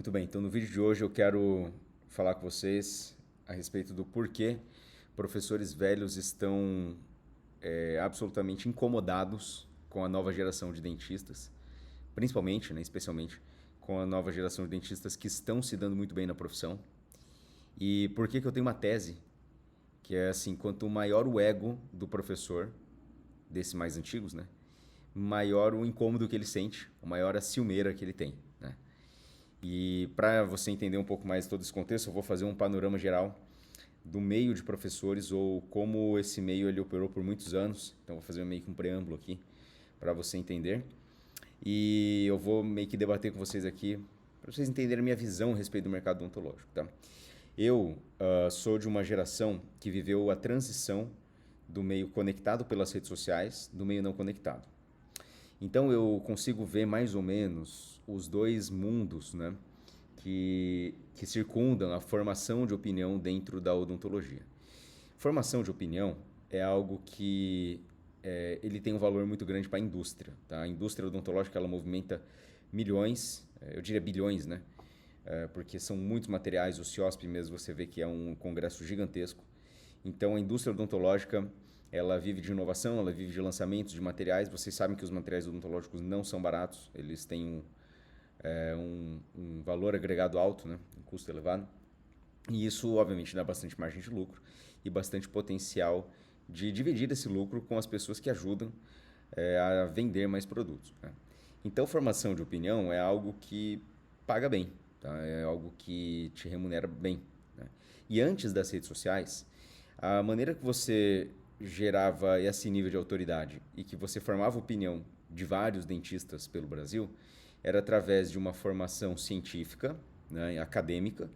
Muito bem, então no vídeo de hoje eu quero falar com vocês a respeito do porquê professores velhos estão absolutamente incomodados com a nova geração de dentistas, principalmente, né, especialmente com a nova geração de dentistas que estão se dando muito bem na profissão. E por que que eu tenho uma tese que é assim, quanto maior o ego do professor, desses mais antigos, né, maior o incômodo que ele sente, maior a ciumeira que ele tem, né? E para você entender um pouco mais todo esse contexto, eu vou fazer um panorama geral do meio de professores ou como esse meio ele operou por muitos anos. Então vou fazer meio que um preâmbulo aqui para você entender. E eu vou meio que debater com vocês aqui para vocês entenderem a minha visão a respeito do mercado odontológico, tá? Eu sou de uma geração que viveu a transição do meio conectado pelas redes sociais do meio não conectado. Então eu consigo ver mais ou menos os dois mundos, né, que circundam a formação de opinião dentro da odontologia. Formação de opinião é algo que ele tem um valor muito grande para a indústria. Tá? A indústria odontológica ela movimenta milhões, eu diria bilhões, né? Porque são muitos materiais, o CIOSP mesmo você vê que é um congresso gigantesco. Então a indústria odontológica ela vive de inovação, ela vive de lançamentos de materiais. Vocês sabem que os materiais odontológicos não são baratos, eles têm um valor agregado alto, né? Um custo elevado. E isso, obviamente, dá bastante margem de lucro e bastante potencial de dividir esse lucro com as pessoas que ajudam a vender mais produtos, né? Então, formação de opinião é algo que paga bem, tá? É algo que te remunera bem, né? E antes das redes sociais, a maneira que você gerava esse nível de autoridade e que você formava opinião de vários dentistas pelo Brasil era através de uma formação científica, né, acadêmica.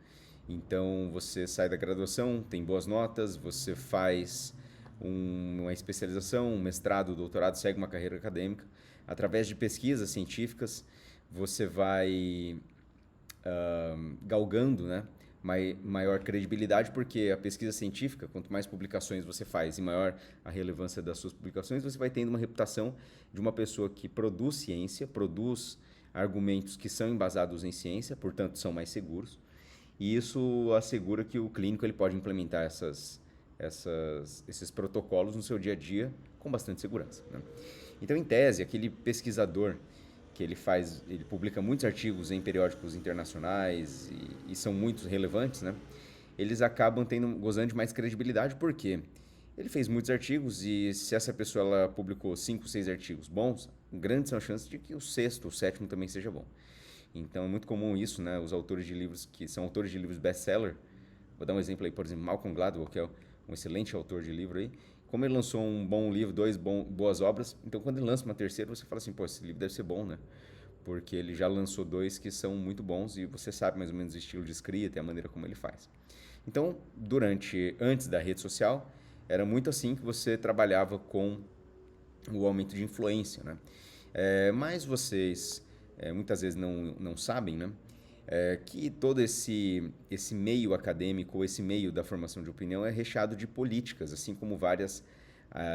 Então você sai da graduação, tem boas notas, você faz uma especialização, um mestrado, um doutorado, segue uma carreira acadêmica. Através de pesquisas científicas, você vai galgando, né, maior credibilidade, porque a pesquisa científica, quanto mais publicações você faz e maior a relevância das suas publicações, você vai tendo uma reputação de uma pessoa que produz ciência, produz argumentos que são embasados em ciência, portanto são mais seguros. E isso assegura que o clínico ele pode implementar esses protocolos no seu dia a dia com bastante segurança, né? Então, em tese, aquele pesquisador que ele publica muitos artigos em periódicos internacionais e são muito relevantes, né? Eles acabam gozando de mais credibilidade porque ele fez muitos artigos e se essa pessoa ela publicou 5, 6 artigos bons, grandes são as chances de que o sexto, o sétimo também seja bom. Então é muito comum isso, né? Os autores de livros que são autores de livros best-seller, vou dar um exemplo aí, por exemplo, Malcolm Gladwell, que é um excelente autor de livro aí, como ele lançou um bom livro, boas obras, então quando ele lança uma terceira, você fala assim, pô, esse livro deve ser bom, né? Porque ele já lançou 2 que são muito bons e você sabe mais ou menos o estilo de escrita e a maneira como ele faz. Então, antes da rede social, era muito assim que você trabalhava com o aumento de influência, né? Mas vocês muitas vezes não sabem, né? Que todo esse meio acadêmico, esse meio da formação de opinião é recheado de políticas, assim como vários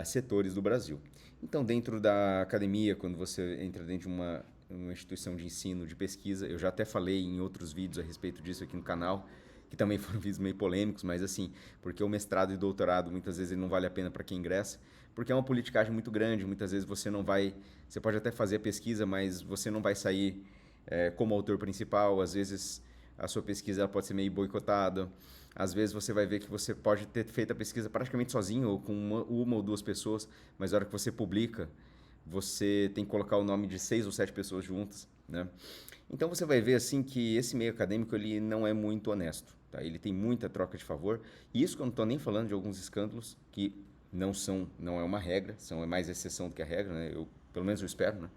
setores do Brasil. Então, dentro da academia, quando você entra dentro de uma instituição de ensino, de pesquisa, eu já até falei em outros vídeos a respeito disso aqui no canal, que também foram vídeos meio polêmicos, mas assim, porque o mestrado e doutorado muitas vezes ele não vale a pena para quem ingressa, porque é uma politicagem muito grande, muitas vezes você pode até fazer a pesquisa, mas você não vai sair como autor principal, às vezes a sua pesquisa pode ser meio boicotada, às vezes você vai ver que você pode ter feito a pesquisa praticamente sozinho ou com uma ou duas pessoas, mas na hora que você publica, você tem que colocar o nome de 6 ou 7 pessoas juntas, né? Então você vai ver assim que esse meio acadêmico ele não é muito honesto, tá? Ele tem muita troca de favor, e isso que eu não estou nem falando de alguns escândalos que não é uma regra, é mais exceção do que a regra, né? Pelo menos eu espero, né?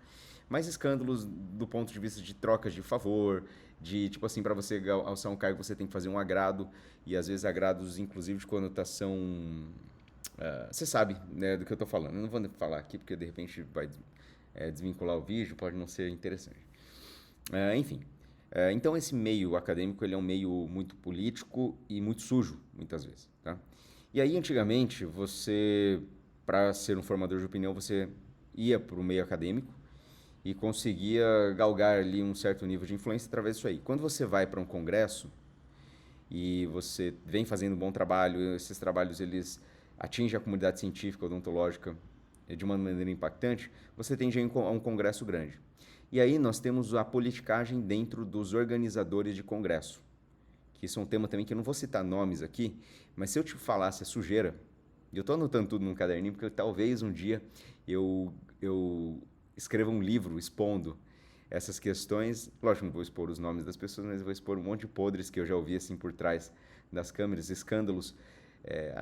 Mais escândalos do ponto de vista de trocas de favor, de tipo assim, para você alçar um cargo você tem que fazer um agrado, e às vezes agrados inclusive de conotação. Você sabe, né, do que eu estou falando. Eu não vou falar aqui porque de repente vai desvincular o vídeo, pode não ser interessante. Enfim, então esse meio acadêmico ele é um meio muito político e muito sujo, muitas vezes, tá? E aí, antigamente, para ser um formador de opinião, você ia para o meio acadêmico e conseguia galgar ali um certo nível de influência através disso aí. Quando você vai para um congresso e você vem fazendo um bom trabalho, esses trabalhos eles atingem a comunidade científica, odontológica de uma maneira impactante, você tende a um congresso grande. E aí nós temos a politicagem dentro dos organizadores de congresso, que isso é um tema também que eu não vou citar nomes aqui, mas se eu te falasse a sujeira, e eu estou anotando tudo num caderninho, porque talvez um dia eu escreva um livro expondo essas questões. Lógico, não vou expor os nomes das pessoas, mas eu vou expor um monte de podres que eu já ouvi assim por trás das câmeras, escândalos,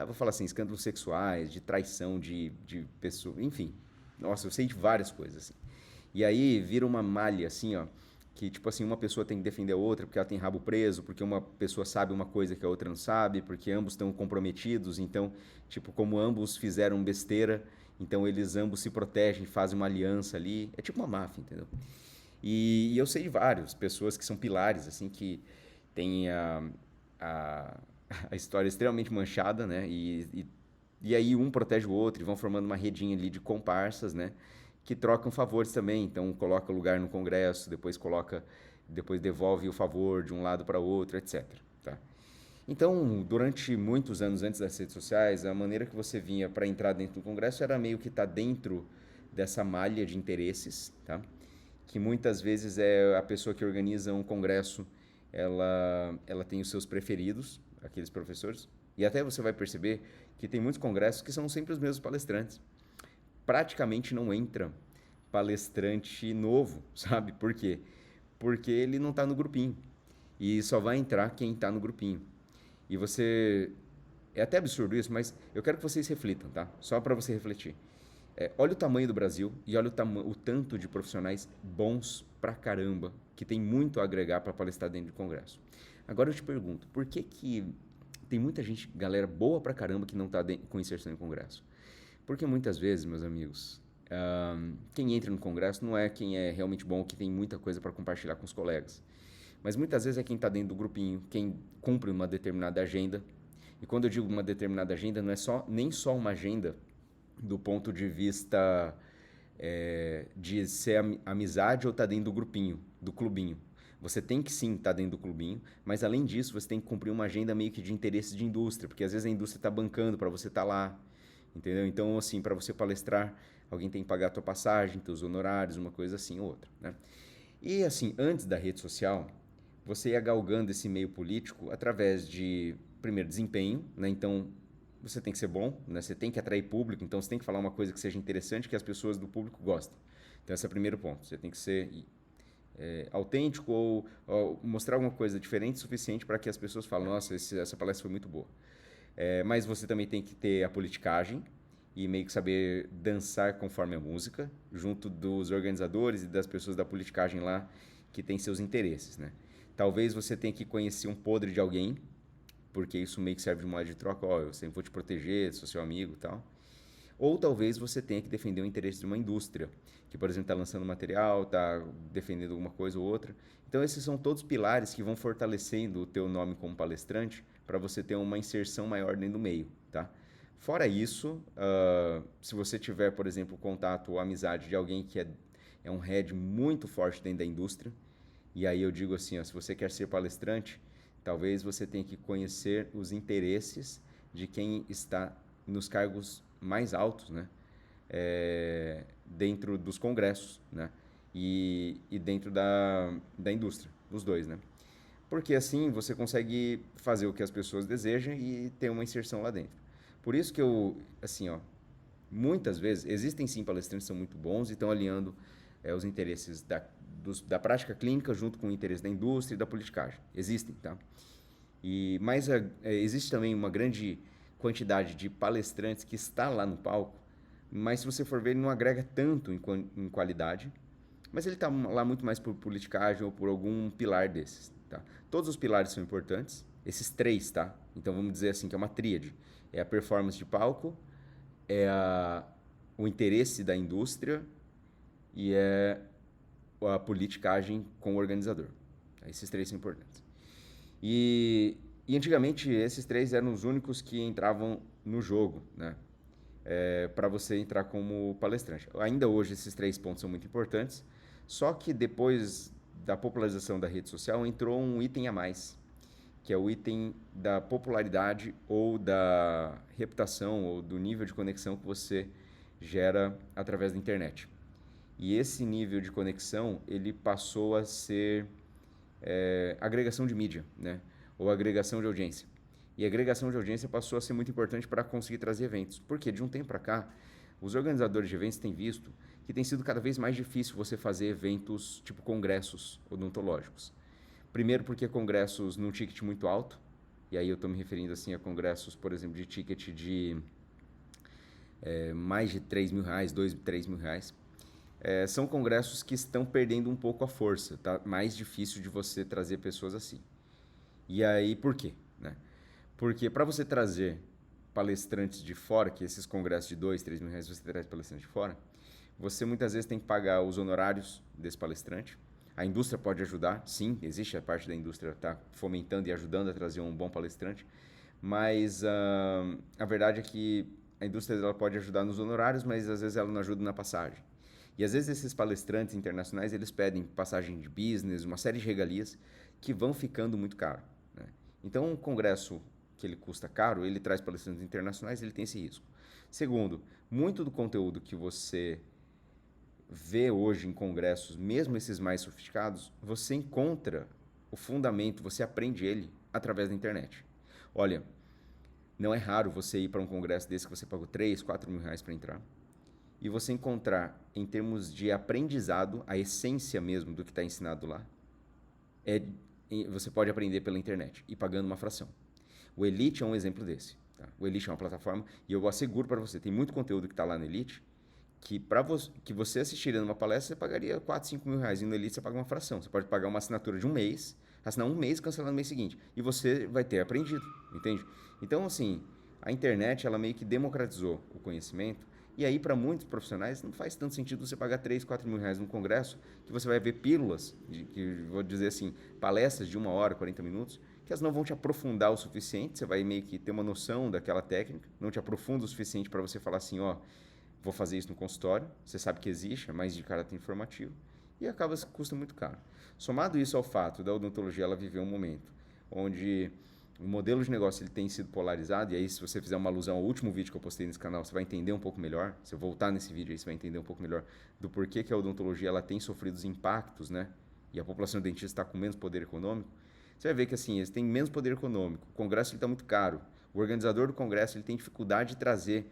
vou falar assim, escândalos sexuais, de traição de pessoas, enfim. Nossa, eu sei de várias coisas, assim. E aí vira uma malha, assim, ó, que tipo assim, uma pessoa tem que defender a outra porque ela tem rabo preso, porque uma pessoa sabe uma coisa que a outra não sabe, porque ambos estão comprometidos, então, tipo, como ambos fizeram besteira, então eles ambos se protegem, fazem uma aliança ali, é tipo uma máfia, entendeu? E eu sei de várias pessoas que são pilares, assim, que têm a, a história extremamente manchada, né? E aí um protege o outro e vão formando uma redinha ali de comparsas, né? Que trocam favores também. Então coloca lugar no Congresso, depois devolve o favor de um lado para o outro, etc. Tá? Então, durante muitos anos antes das redes sociais, a maneira que você vinha para entrar dentro do Congresso era meio que estar dentro dessa malha de interesses, tá? Que muitas vezes é a pessoa que organiza um congresso, ela tem os seus preferidos, aqueles professores, e até você vai perceber que tem muitos congressos que são sempre os mesmos palestrantes. Praticamente não entra palestrante novo, sabe? Por quê? Porque ele não está no grupinho. E só vai entrar quem está no grupinho. E você... É até absurdo isso, mas eu quero que vocês reflitam, tá? Só para você refletir. Olha o tamanho do Brasil e olha o tanto de profissionais bons pra caramba, que tem muito a agregar para palestrar dentro do Congresso. Agora eu te pergunto, por que tem muita gente, galera boa pra caramba, que não está com inserção em Congresso? Porque muitas vezes, meus amigos, quem entra no Congresso não é quem é realmente bom, que tem muita coisa para compartilhar com os colegas. Mas muitas vezes é quem está dentro do grupinho, quem cumpre uma determinada agenda. E quando eu digo uma determinada agenda, não é nem só uma agenda do ponto de vista de ser amizade ou estar dentro do grupinho, do clubinho. Você tem que sim estar dentro do clubinho, mas além disso você tem que cumprir uma agenda meio que de interesse de indústria, porque às vezes a indústria está bancando para você estar lá, entendeu? Então, assim, para você palestrar, alguém tem que pagar a tua passagem, teus honorários, uma coisa assim ou outra, né? E assim, antes da rede social, você ia galgando esse meio político através de, primeiro, desempenho, né? Então, você tem que ser bom, né? Você tem que atrair público, então você tem que falar uma coisa que seja interessante, que as pessoas do público gostem. Então, esse é o primeiro ponto. Você tem que ser autêntico ou mostrar alguma coisa diferente o suficiente para que as pessoas falem, nossa, essa palestra foi muito boa. Mas você também tem que ter a politicagem e meio que saber dançar conforme a música, junto dos organizadores e das pessoas da politicagem lá que têm seus interesses, né? Talvez você tenha que conhecer um podre de alguém, porque isso meio que serve de moeda de troca, ó, eu sempre vou te proteger, sou seu amigo e tal. Ou talvez você tenha que defender o interesse de uma indústria, que, por exemplo, está lançando material, está defendendo alguma coisa ou outra. Então, esses são todos pilares que vão fortalecendo o teu nome como palestrante para você ter uma inserção maior dentro do meio, tá? Fora isso, se você tiver, por exemplo, contato ou amizade de alguém que é um head muito forte dentro da indústria, e aí eu digo assim, ó, se você quer ser palestrante, talvez você tenha que conhecer os interesses de quem está nos cargos mais altos, né? Dentro dos congressos, né? E dentro da indústria, os dois, né? Porque assim você consegue fazer o que as pessoas desejam e ter uma inserção lá dentro. Por isso que assim, ó, muitas vezes, existem sim palestrantes que são muito bons e estão alinhando os interesses da prática clínica junto com o interesse da indústria e da politicagem. Existem, tá? Mas existe também uma grande quantidade de palestrantes que está lá no palco, mas se você for ver, ele não agrega tanto em qualidade, mas ele está lá muito mais por politicagem ou por algum pilar desses, tá? Todos os pilares são importantes, esses três, tá? Então vamos dizer assim que é uma tríade. É a performance de palco, o interesse da indústria e a politicagem com o organizador. Esses três são importantes. E antigamente esses três eram os únicos que entravam no jogo, né? Para você entrar como palestrante. Ainda hoje esses três pontos são muito importantes, Só que depois da popularização da rede social entrou um item a mais, que é o item da popularidade ou da reputação ou do nível de conexão que você gera através da internet. E esse nível de conexão, ele passou a ser agregação de mídia, né? Ou agregação de audiência. E a agregação de audiência passou a ser muito importante para conseguir trazer eventos. Porque de um tempo para cá, os organizadores de eventos têm visto que tem sido cada vez mais difícil você fazer eventos tipo congressos odontológicos. Primeiro porque congressos num ticket muito alto, e aí eu estou me referindo assim a congressos, por exemplo, de ticket de mais de R$3.000, R$2.000, R$3.000. São congressos que estão perdendo um pouco a força, tá mais difícil de você trazer pessoas assim. E aí, por quê? Né? Porque para você trazer palestrantes de fora, que esses congressos de R$2.000, R$3.000 você traz palestrantes de fora, você muitas vezes tem que pagar os honorários desse palestrante. A indústria pode ajudar, sim, existe a parte da indústria tá fomentando e ajudando a trazer um bom palestrante, mas a verdade é que a indústria ela pode ajudar nos honorários, mas às vezes ela não ajuda na passagem. E às vezes esses palestrantes internacionais, eles pedem passagem de business, uma série de regalias que vão ficando muito caro, né? Então, um congresso que ele custa caro, ele traz palestrantes internacionais, ele tem esse risco. Segundo, muito do conteúdo que você vê hoje em congressos, mesmo esses mais sofisticados, você encontra o fundamento, você aprende ele através da internet. Olha, não é raro você ir para um congresso desse que você pagou R$3.000, R$4.000 para entrar, e você encontrar, em termos de aprendizado, a essência mesmo do que está ensinado lá, você pode aprender pela internet e pagando uma fração. O Elite é um exemplo desse. Tá? O Elite é uma plataforma e eu asseguro para você, tem muito conteúdo que está lá no Elite que para você assistiria numa palestra, você pagaria R$4.000, R$5.000. E no Elite você paga uma fração. Você pode pagar uma assinatura de um mês, assinar um mês e cancelar no mês seguinte. E você vai ter aprendido, entende? Então, assim, a internet, ela meio que democratizou o conhecimento. E aí, para muitos profissionais, não faz tanto sentido você pagar R$3.000, R$4.000 num congresso, que você vai ver pílulas, que vou dizer assim, palestras de 1 hora, 40 minutos, que elas não vão te aprofundar o suficiente, você vai meio que ter uma noção daquela técnica, não te aprofunda o suficiente para você falar assim, ó, vou fazer isso no consultório, você sabe que existe, é mais de caráter informativo, e acaba que custa muito caro. Somado isso ao fato da odontologia ela viver um momento onde o modelo de negócio ele tem sido polarizado, e aí se você fizer uma alusão ao último vídeo que eu postei nesse canal, você vai entender um pouco melhor, se eu voltar nesse vídeo aí, você vai entender um pouco melhor do porquê que a odontologia ela tem sofrido os impactos, né? E a população dentista está com menos poder econômico. Você vai ver que assim, eles têm menos poder econômico, o congresso está muito caro, o organizador do congresso ele tem dificuldade de trazer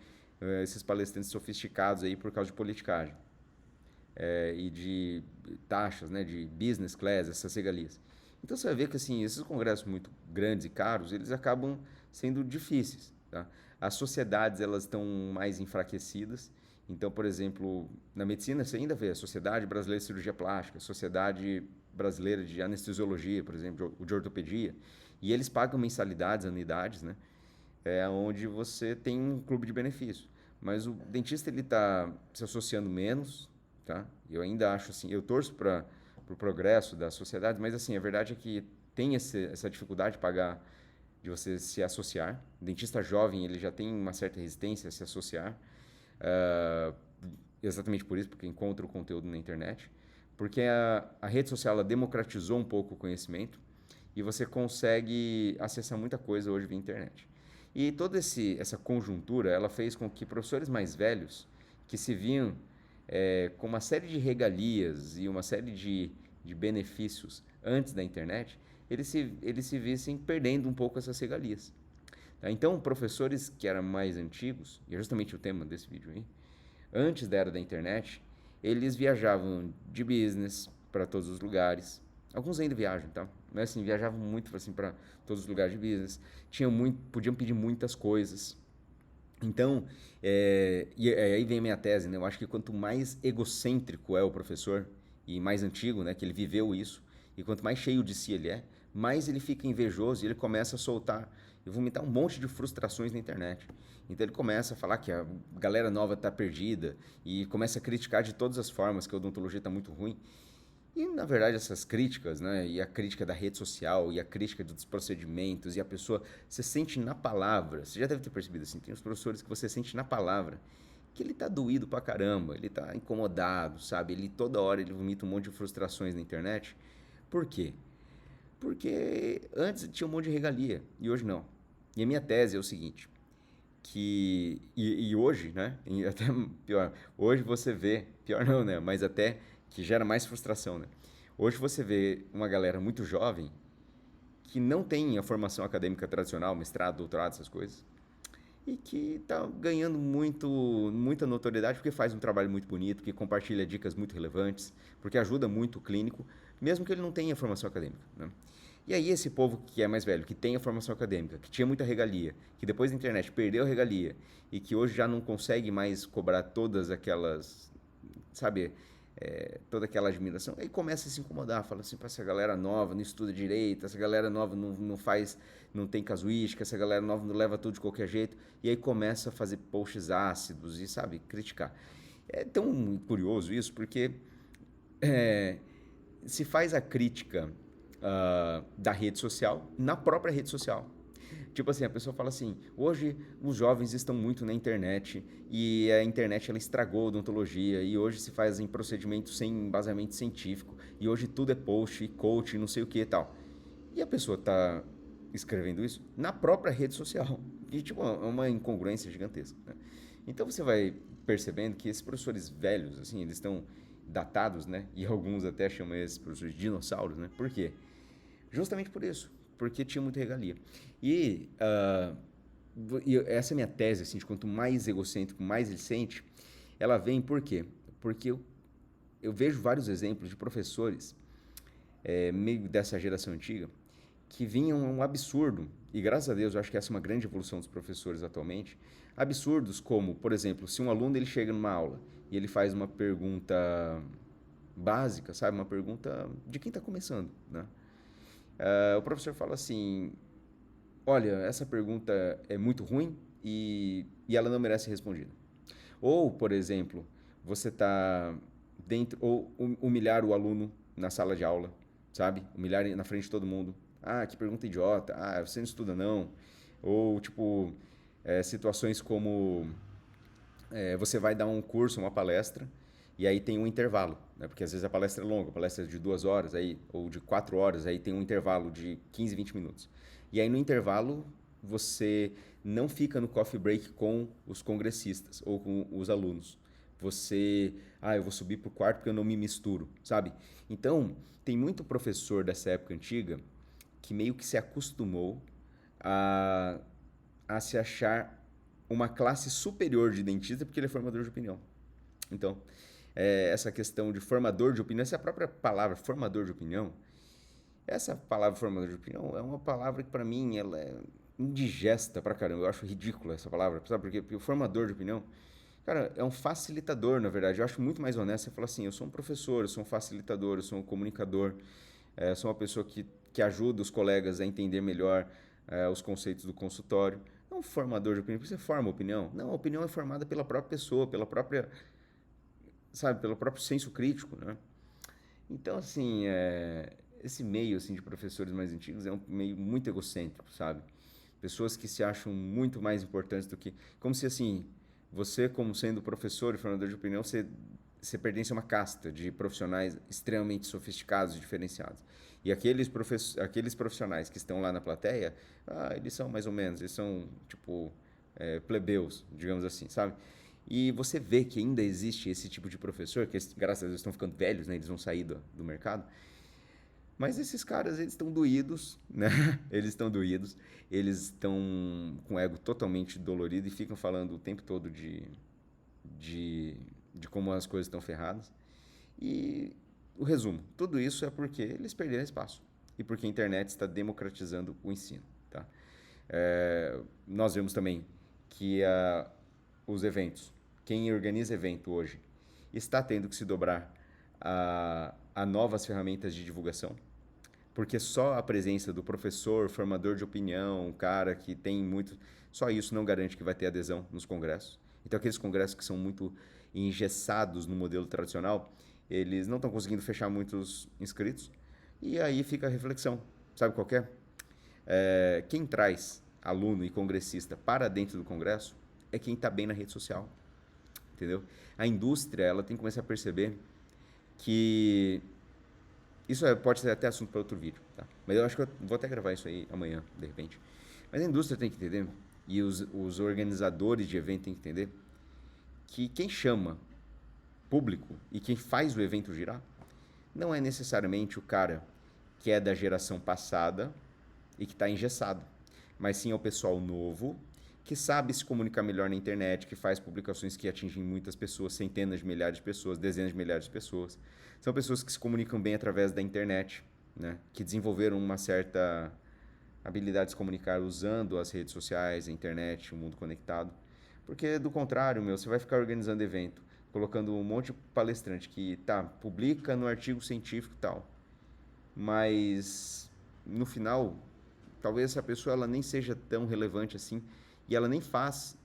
esses palestrantes sofisticados aí por causa de politicagem e de taxas, né, de business class, essas regalias. Então você vai ver que assim, esses congressos muito grandes e caros, eles acabam sendo difíceis, tá? As sociedades elas estão mais enfraquecidas. Então, por exemplo, na medicina você ainda vê a Sociedade Brasileira de Cirurgia Plástica, a Sociedade Brasileira de Anestesiologia, por exemplo, de ortopedia, e eles pagam mensalidades, anuidades, né? Onde você tem um clube de benefício. Mas o dentista ele está se associando menos, tá? Eu ainda acho assim, eu torço para o progresso da sociedade, mas assim, a verdade é que tem essa dificuldade de pagar, de você se associar. O dentista jovem ele já tem uma certa resistência a se associar, exatamente por isso, porque encontra o conteúdo na internet, porque a rede social ela democratizou um pouco o conhecimento e você consegue acessar muita coisa hoje via internet. E toda essa conjuntura, ela fez com que professores mais velhos, que se viam com uma série de regalias e uma série de benefícios antes da internet, eles se vissem perdendo um pouco essas regalias. Tá? Então, professores que eram mais antigos, e é justamente o tema desse vídeo aí, antes da era da internet, eles viajavam de business para todos os lugares. Alguns ainda viajam, tá? Mas assim, viajavam muito assim, para todos os lugares de business. Podiam pedir muitas coisas. Então, aí vem a minha tese, né? Eu acho que quanto mais egocêntrico é o professor, e mais antigo, né? Que ele viveu isso, e quanto mais cheio de si ele é, mais ele fica invejoso e ele começa a soltar e vomitar um monte de frustrações na internet. Então ele começa a falar que a galera nova está perdida e começa a criticar de todas as formas que a odontologia está muito ruim. E, na verdade, essas críticas, né, e a crítica da rede social, e a crítica dos procedimentos, e a pessoa, você sente na palavra, você já deve ter percebido assim, tem os professores que você sente na palavra, que ele tá doído pra caramba, ele tá incomodado, sabe? Ele toda hora ele vomita um monte de frustrações na internet. Por quê? Porque antes tinha um monte de regalia e hoje não. E a minha tese é o seguinte, e hoje, né? E até pior, hoje você vê, pior não, né? Mas até que gera mais frustração, né? Hoje você vê uma galera muito jovem que não tem a formação acadêmica tradicional, mestrado, doutorado, essas coisas, e que está ganhando muita notoriedade porque faz um trabalho muito bonito, que compartilha dicas muito relevantes, porque ajuda muito o clínico, mesmo que ele não tenha formação acadêmica, né? E aí esse povo que é mais velho, que tem a formação acadêmica, que tinha muita regalia, que depois da internet perdeu a regalia e que hoje já não consegue mais cobrar todas aquelas, sabe, toda aquela admiração, aí começa a se incomodar, fala assim, essa galera nova não estuda direito, essa galera nova não faz, não tem casuística, essa galera nova não leva tudo de qualquer jeito, e aí começa a fazer posts ácidos e, sabe, criticar. É tão curioso isso, porque se faz a crítica da rede social na própria rede social. Tipo assim, a pessoa fala assim, hoje os jovens estão muito na internet e a internet ela estragou a odontologia e hoje se faz em procedimentos sem embasamento científico e hoje tudo é post e coach e não sei o que e tal. E a pessoa tá escrevendo isso na própria rede social. E tipo, é uma incongruência gigantesca, né? Então você vai percebendo que esses professores velhos, assim, eles estão datados, né? E alguns até chamam esses professores de dinossauros, né? Por quê? Justamente por isso, porque tinha muita regalia. E, e essa é a minha tese, assim, de quanto mais egocêntrico, mais ele sente, ela vem por quê? Porque eu vejo vários exemplos de professores, meio dessa geração antiga, que vinham um absurdo, e graças a Deus eu acho que essa é uma grande evolução dos professores atualmente, absurdos como, por exemplo, se um aluno ele chega numa aula e ele faz uma pergunta básica, sabe, uma pergunta de quem está começando, né? O professor fala assim, olha, essa pergunta é muito ruim e ela não merece ser respondida. Ou, por exemplo, você está dentro, ou humilhar o aluno na sala de aula, sabe? Humilhar na frente de todo mundo. Ah, que pergunta idiota. Ah, você não estuda não. Ou, tipo, situações como você vai dar um curso, uma palestra, e aí tem um intervalo, né? Porque às vezes a palestra é longa, a palestra é de 2 horas aí, ou de 4 horas, aí tem um intervalo de 15, 20 minutos. E aí no intervalo você não fica no coffee break com os congressistas ou com os alunos. Você, eu vou subir pro quarto porque eu não me misturo, sabe? Então, tem muito professor dessa época antiga que meio que se acostumou a, a se achar uma classe superior de dentista porque ele é formador de opinião. Então, essa questão de formador de opinião, essa própria palavra formador de opinião, essa palavra formador de opinião é uma palavra que para mim ela é indigesta pra caramba. Eu acho ridícula essa palavra, sabe por quê? Porque o formador de opinião, cara, é um facilitador, na verdade. Eu acho muito mais honesto você falar assim, eu sou um professor, eu sou um facilitador, eu sou um comunicador, sou uma pessoa que ajuda os colegas a entender melhor os conceitos do consultório. Não um formador de opinião, porque você forma opinião. Não, a opinião é formada pela própria pessoa, pela própria, sabe, pelo próprio senso crítico, né? Então, assim, esse meio assim, de professores mais antigos é um meio muito egocêntrico, sabe? Pessoas que se acham muito mais importantes do que... Como se, assim, você, como sendo professor e formador de opinião, você pertence a uma casta de profissionais extremamente sofisticados e diferenciados. E aqueles profissionais que estão lá na plateia, eles são mais ou menos, eles são, tipo, plebeus, digamos assim, sabe? E você vê que ainda existe esse tipo de professor, que graças a Deus estão ficando velhos, né? Eles vão sair do mercado. Mas esses caras, eles estão doídos, né? Eles estão doídos, eles estão com o ego totalmente dolorido e ficam falando o tempo todo de, de como as coisas estão ferradas. E o resumo, tudo isso é porque eles perderam espaço e porque a internet está democratizando o ensino, tá? Nós vemos também que os eventos, quem organiza evento hoje, está tendo que se dobrar a novas ferramentas de divulgação, porque só a presença do professor, formador de opinião, um cara que tem muito... Só isso não garante que vai ter adesão nos congressos. Então, aqueles congressos que são muito engessados no modelo tradicional, eles não estão conseguindo fechar muitos inscritos. E aí fica a reflexão. Sabe qual que é? Quem traz aluno e congressista para dentro do congresso é quem está bem na rede social. entendeu? A indústria, ela tem que começar a perceber que pode ser até assunto para outro vídeo, tá? Mas eu acho que eu vou até gravar isso aí amanhã, de repente. Mas a indústria tem que entender, e os organizadores de evento têm que entender, que quem chama público e quem faz o evento girar não é necessariamente o cara que é da geração passada e que está engessado, mas sim é o pessoal novo que sabe se comunicar melhor na internet, que faz publicações que atingem muitas pessoas, centenas de milhares de pessoas, dezenas de milhares de pessoas. São pessoas que se comunicam bem através da internet, né? Que desenvolveram uma certa habilidade de se comunicar usando as redes sociais, a internet, o mundo conectado. Porque, do contrário, você vai ficar organizando evento, colocando um monte de palestrante que, publica no artigo científico e tal, mas, no final, talvez essa pessoa ela nem seja tão relevante assim, e ela nem faz,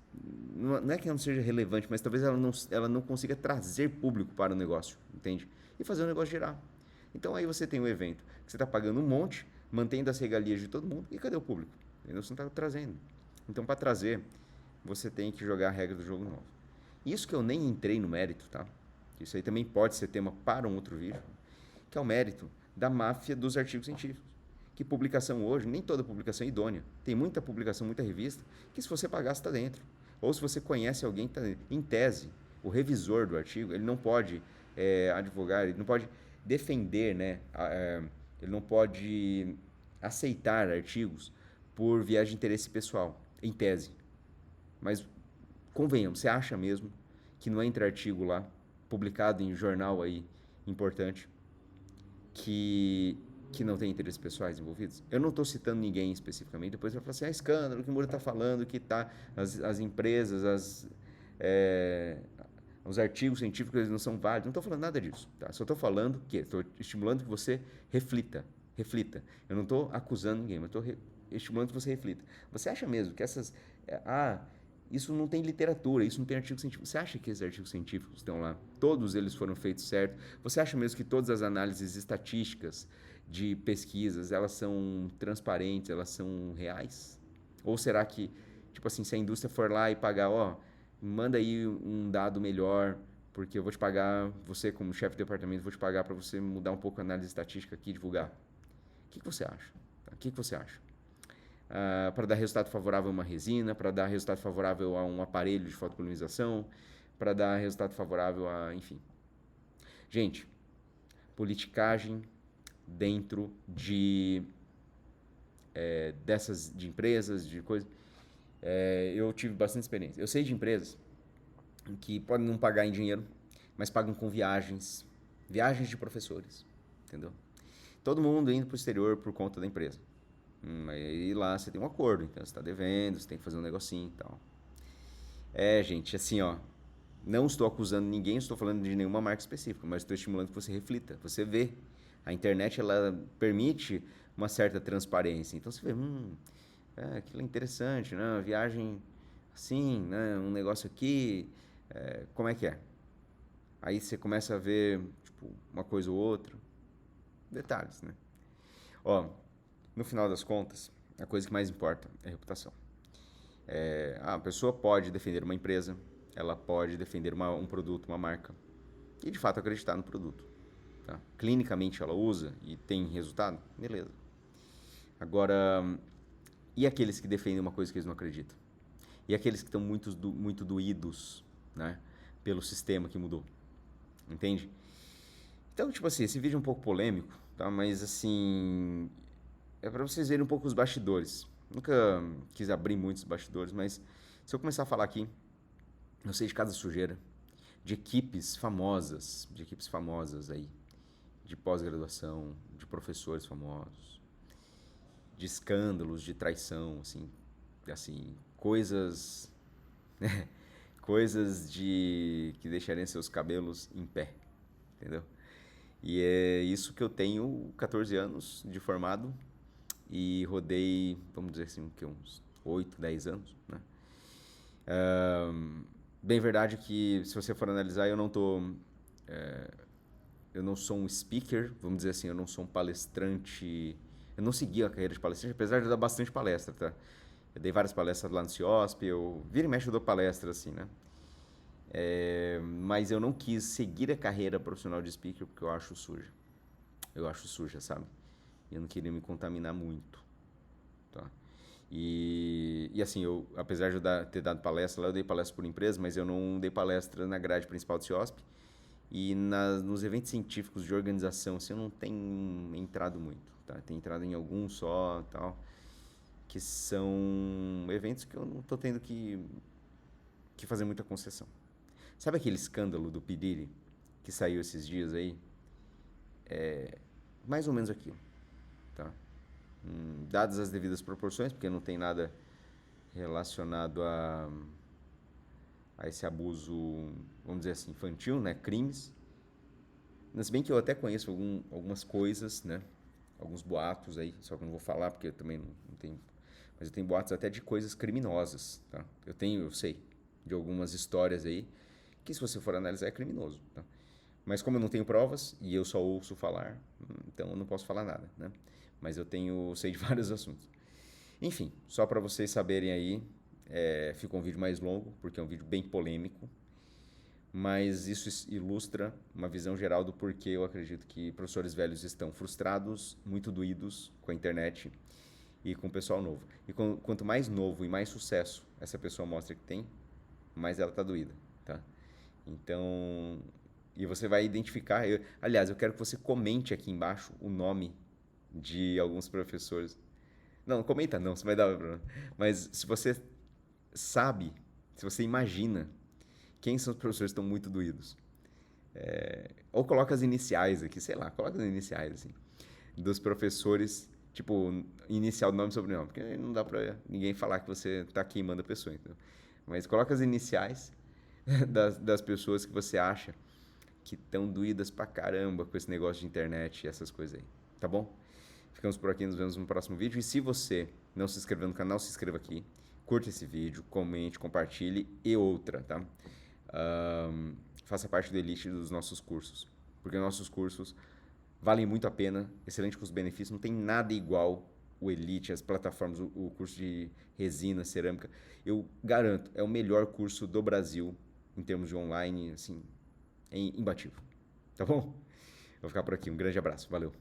não é que ela não seja relevante, mas talvez ela não consiga trazer público para o negócio, entende? E fazer o negócio girar. Então aí você tem um evento que você está pagando um monte, mantendo as regalias de todo mundo, e cadê o público? Você não está trazendo. Então, para trazer, você tem que jogar a regra do jogo novo. Isso que eu nem entrei no mérito, tá? Isso aí também pode ser tema para um outro vídeo, que é o mérito da máfia dos artigos científicos. Que publicação hoje, nem toda publicação é idônea. Tem muita publicação, muita revista, que se você pagar, você está dentro. Ou se você conhece alguém que está dentro. Em tese, o revisor do artigo, ele não pode advogar, ele não pode defender, né? Ele não pode aceitar artigos por viés de interesse pessoal, em tese. Mas, convenhamos, você acha mesmo que não entra artigo lá, publicado em jornal aí importante, que não tem interesses pessoais envolvidos? Eu não estou citando ninguém especificamente, depois vai falar assim, escândalo, que o Moura está falando, que as empresas, os artigos científicos eles não são válidos. Não estou falando nada disso, tá? Só estou falando que estou estimulando que você reflita. Eu não estou acusando ninguém, mas estou estimulando que você reflita. Você acha mesmo que isso não tem literatura, isso não tem artigo científico. Você acha que esses artigos científicos estão lá? Todos eles foram feitos certo? Você acha mesmo que todas as análises estatísticas de pesquisas, elas são transparentes, elas são reais? Ou será que, tipo assim, se a indústria for lá e pagar, manda aí um dado melhor, porque eu vou te pagar, você como chefe de departamento, vou te pagar para você mudar um pouco a análise estatística aqui e divulgar. O que você acha? O que você acha? Para dar resultado favorável a uma resina, para dar resultado favorável a um aparelho de fotopolimização, para dar resultado favorável a, enfim. Gente, politicagem dentro de de empresas, de coisas. Eu tive bastante experiência. Eu sei de empresas que podem não pagar em dinheiro, mas pagam com viagens de professores, entendeu? Todo mundo indo para o exterior por conta da empresa. Aí lá você tem um acordo, então você está devendo, você tem que fazer um negocinho e tal. Gente, assim, não estou acusando ninguém, não estou falando de nenhuma marca específica, mas estou estimulando que você reflita, você vê. A internet, ela permite uma certa transparência. Então você vê, aquilo é interessante, né? Uma viagem assim, né? Um negócio aqui, como é que é? Aí você começa a ver, tipo, uma coisa ou outra. Detalhes, né? No final das contas, a coisa que mais importa é a reputação. A pessoa pode defender uma empresa, ela pode defender um produto, uma marca, e de fato acreditar no produto. Tá? Clinicamente ela usa e tem resultado, beleza. Agora, e aqueles que defendem uma coisa que eles não acreditam? E aqueles que estão muito doídos, né, pelo sistema que mudou? Entende? Então, tipo assim, esse vídeo é um pouco polêmico, tá? Mas assim, é para vocês verem um pouco os bastidores. Nunca quis abrir muitos bastidores, mas se eu começar a falar aqui, eu sei de cada sujeira, de equipes famosas aí, de pós-graduação, de professores famosos, de escândalos, de traição, assim, coisas, coisas que deixariam seus cabelos em pé, entendeu? E é isso que eu tenho 14 anos de formado e rodei, vamos dizer assim, uns 8, 10 anos, né? Bem verdade que, se você for analisar, eu não sou um speaker, vamos dizer assim, eu não sou um palestrante, eu não segui a carreira de palestrante, apesar de dar bastante palestra, tá? Eu dei várias palestras lá no CIOSP, vira e mexe eu dou palestra, assim, né? Mas eu não quis seguir a carreira profissional de speaker porque eu acho suja. Eu acho suja, sabe? E eu não queria me contaminar muito, tá? E assim, apesar de ter dado palestra lá, eu dei palestra por empresa, mas eu não dei palestra na grade principal do CIOSP. E nos eventos científicos de organização, assim, eu não tenho entrado muito, tá? Tenho entrado em alguns só, tal, que são eventos que eu não tô tendo que fazer muita concessão. Sabe aquele escândalo do P. Diddy que saiu esses dias aí? Mais ou menos aquilo, tá? Dadas as devidas proporções, porque não tem nada relacionado a esse abuso, vamos dizer assim, infantil, né? Crimes. Se bem que eu até conheço algumas coisas, né? Alguns boatos aí, só que eu não vou falar porque eu também não tenho. Mas eu tenho boatos até de coisas criminosas, tá? Eu sei de algumas histórias aí que, se você for analisar, é criminoso, tá? Mas como eu não tenho provas e eu só ouço falar, então eu não posso falar nada, né? Mas sei de vários assuntos. Enfim, só para vocês saberem aí, ficou um vídeo mais longo, porque é um vídeo bem polêmico, mas isso ilustra uma visão geral do porquê eu acredito que professores velhos estão frustrados, muito doídos com a internet e com o pessoal novo. E quanto mais novo e mais sucesso essa pessoa mostra que tem, mais ela está doída, tá? Então, e você vai identificar. Aliás, eu quero que você comente aqui embaixo o nome de alguns professores. Não, comenta não, você vai dar problema. Mas se você sabe, se você imagina quem são os professores que estão muito doídos, ou coloca as iniciais aqui, sei lá, coloca as iniciais assim, dos professores, tipo, inicial do nome e sobrenome, porque não dá pra ninguém falar que você tá queimando a pessoa, entendeu? Mas coloca as iniciais das pessoas que você acha que estão doídas pra caramba com esse negócio de internet e essas coisas aí, tá bom? Ficamos por aqui, nos vemos no próximo vídeo. E se você não se inscreveu no canal, se inscreva aqui, curta esse vídeo, comente, compartilhe e outra, tá? Faça parte do Elite dos nossos cursos, porque nossos cursos valem muito a pena, excelente custo-benefício, não tem nada igual o Elite, as plataformas, o curso de resina, cerâmica. Eu garanto, é o melhor curso do Brasil em termos de online, assim, é imbatível. Tá bom? Vou ficar por aqui. Um grande abraço. Valeu.